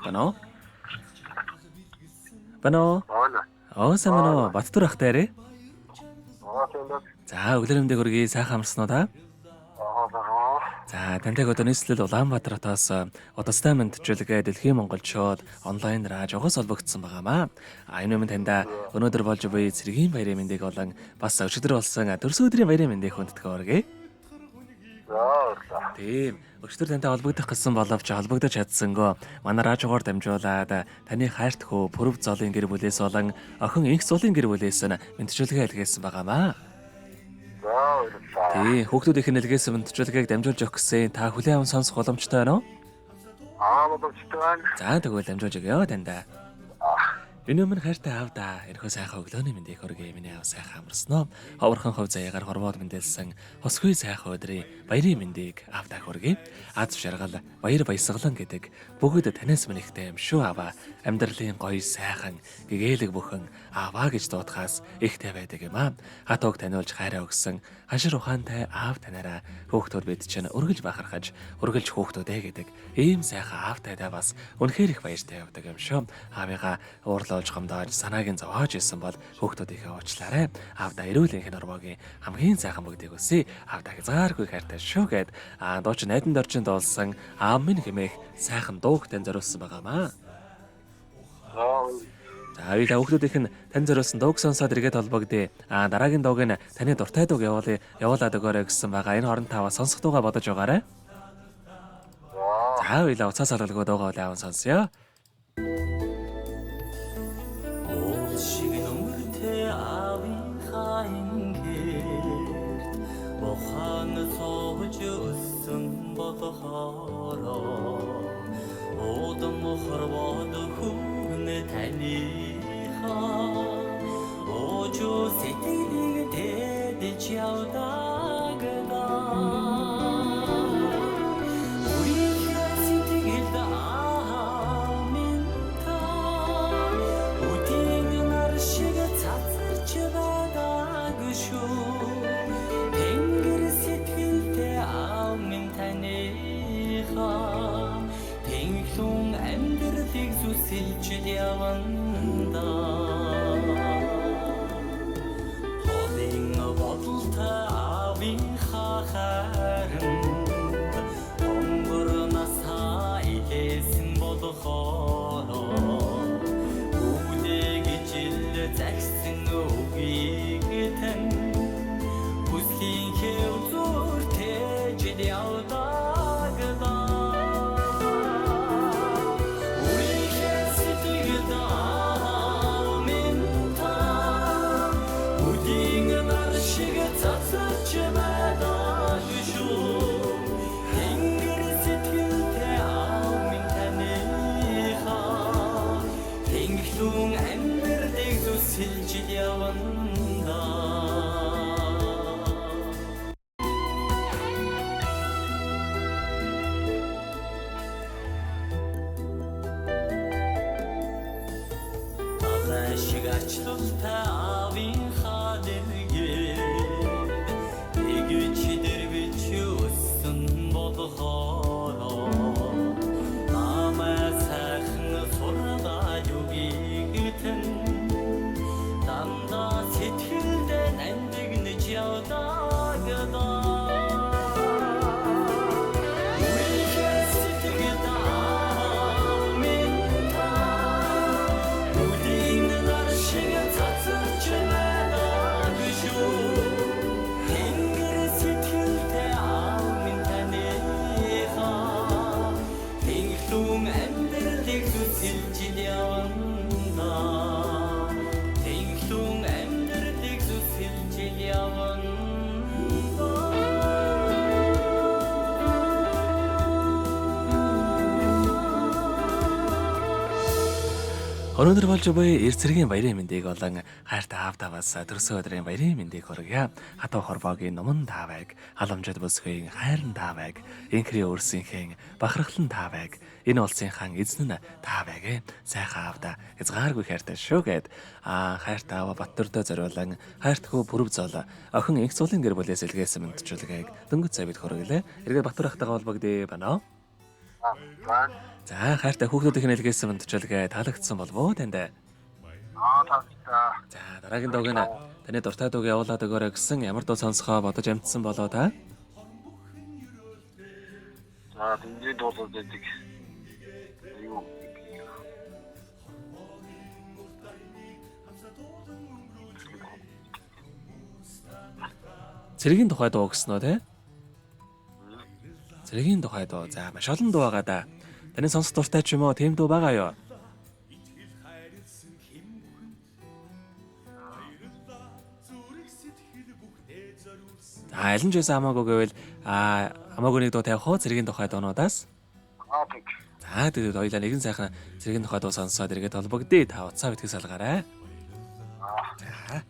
Бано. Бано. Сайн байна уу? Баттур ахтай арай. За, өглөө мэндийг хүргэе. Сайхан амарсан уу та? За, тантай одоо нийслэл Улаанбаатар хотоос удастай мэдчилгээ Дэлхийн Монголчууд онлайн радиогоос олбогдсон байгаамаа. Энэ юм танда өнөөдөр болж буй цэргийн баярын мэндийг болон бас өчигдөр болсон төрсөн өдрийн баярын мэндийг хүндэтгэе өргөе. Тийм. Өчигдөр тантай холбогдох гэсэн боловч холбогдож чадсангүй. Манай радиогоор дамжуулаад таны хайрт хөө Пүрэв зоолын гэр бүлээс болон охин Инх зоолын гэр бүлээс мэдчилгээ илгээсэн байгаамаа. Тий, хүүхдүүдийнх нь илгээсэн мэдчилгээг дамжуулж өгөх гэсэн та хүлээн аван сонсох боломжтой байна уу? Боломжтой байна. За, тэгвэл дамжуулж өгье танда. Энэ өмнө хайртай аавда энэхүү сайхан өглөөний мэндийг хүргэе. Миний аав сайхан амарсан уу? Ховорхон хов заяагаар хорвоод мэдээлсэн хосгүй сайхан өдрийн баярын мэндийг аавда хүргэе. Аз жаргал, баяр баясгалан гэдэг бүгд танаас мэнхтэй юм шүү аваа. Амьдралын гоё сайхан гэгээлэг бүхэн ааваа гэж дуудахаас ихтэй байдаг юм аа. Хатууг таниулж хайраа өгсөн хашир ухаантай аав танараа хүүхдүүд бид чинь өргөлж бахархаж, өргөлж хүүхдүүдээ гэдэг ийм сайхан аавтайдаа бас үнэхээр их баяртай явдаг юм шүү. Аавыгаа уурлуулж гомдоож санааг нь зовоож исэн бол хүүхдүүдийнхээ уучлаарай. Аавда эрүүл энх нормогийн хамгийн сайхан бүгдийг өсөе. Аавда хязгааргүй хайртай шүү гэд дуучин найдан доржинд олсон аав минь хэмээх сайхан дууг тань зориулсан байгаамаа. За, хоёулаа хүүхдүүдийнх нь тань зориулсан дууг сонсоод эргээд холбогдъё. Дараагийн дууг нь таны дуртай дууг явуулаад өгөөрэй гэсэн байгаа. Энэ хооронд таваа сонсох дуугаа бодож байгаарай. За, хоёулаа уцаас алгалгүй дуугаа аван сонсъё. Өнөөдөр болж буй эрцэргийн баярын мэндийг болон хайртай аавдаа бас төрсөн өдрийн баярын мэндийг хүргье. Хатуу хорвоогийн нуман таавайг, халамжид бүсгийн хайран таавайг, инхрийн өрсөнхийн бахархлан таавайг, энэ улсынхан эзэн нь таавайг. Сайхан аавдаа хязгааргүй хайртай шүү гэд хайртай аава Баттурдаа зориулан хайртхүү Пүрэв зоол охин Инх зоолын гэр бүлээс илгээсэн мэдчилгээг дөнгөж сая бид хүргэлээ. Эргээд Баттур ахтайгаа холбогдъё байна. За хайртай хүүхдүүдийн хэлгээсэн мэдчилгээ таалагдсан болов уу танд? Таалагдсан. За дараагийн дууг нь таны дуртай дууг явуулаад өгөөрэй гэсэн ямар дуу сонсохоо бодож амтсан болоо та? За тэндээ дуулаад байдаг. Юу? Цэрэгийн тухай дуу гэсэн үү те? Цэрэгийн тухай дуу. За маш олон дуу байгаа да. Таны сонсох дуртай ч юм уу тийм дуу байгаа юу? За аль нь ч байсан хамаагүй гэвэл хамаагүй нэг дуу тавих уу цэрэгийн тухай дуунуудаас? Тэг. За тэгээд хоёлаа нэгэн сайхан цэрэгийн тухай дуу сонсоод эргээд холбогдъё. Та утсаа битгий салгаарай. За.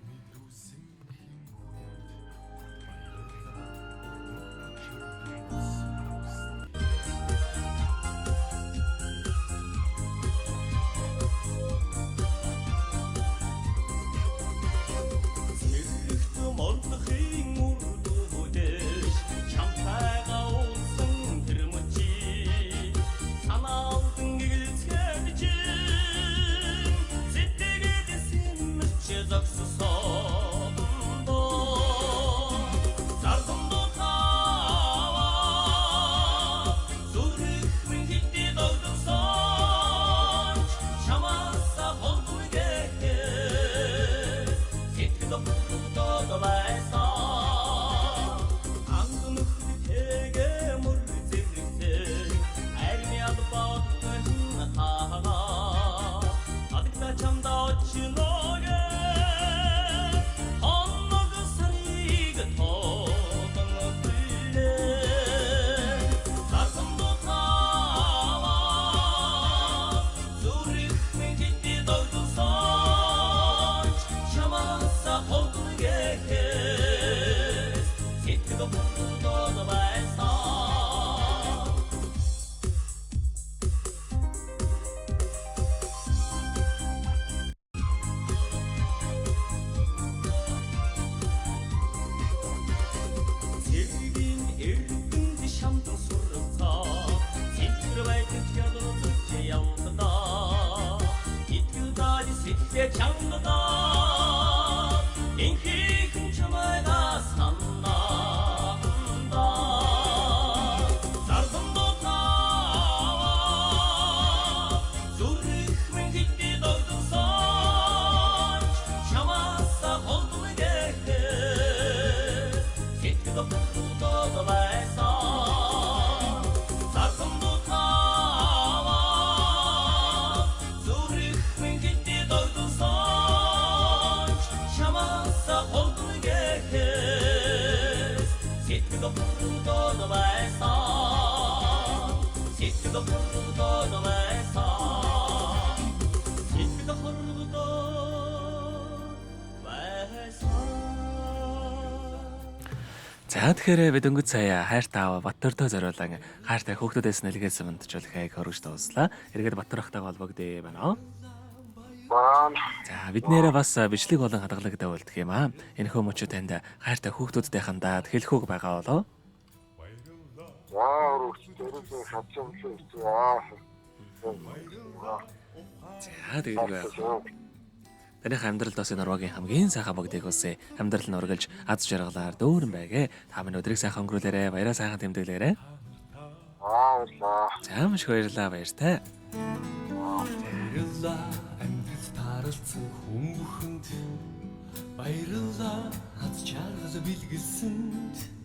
За тэгэхээр бид өнгөц сая хайртай аава Баттөртөө зориулан хайртай хүүхдүүдээс нэлгээсэн мэдчилгээг хөргөж дууслаа. Эргээд Баттөр ахтайгаа холбогдъё байна. За бид нэрээ бас бичлэг болон хадгалагтай болдох юм аа. Энэхүү мөчөө танд хайртай хүүхдүүдтэй хандаад хэлэх үг байгаа болоо. За тэгээд танийх амьдралд бас энэ урвагийн хамгийн сайхан бүгдийг үсэ амьдрал нь ургалж аз жаргалаар дөөрөн байгээ. Та минь өдрийг сайхан өнгөрүүлээрэ. Баяраа сайхан тэмдэглээрэ. За маш баярлалаа баяртай. Баярлалаа амьдрал тааралцсан хүн бүхэнд. Баярлалаа аз жаргал бэлгэлсэнд.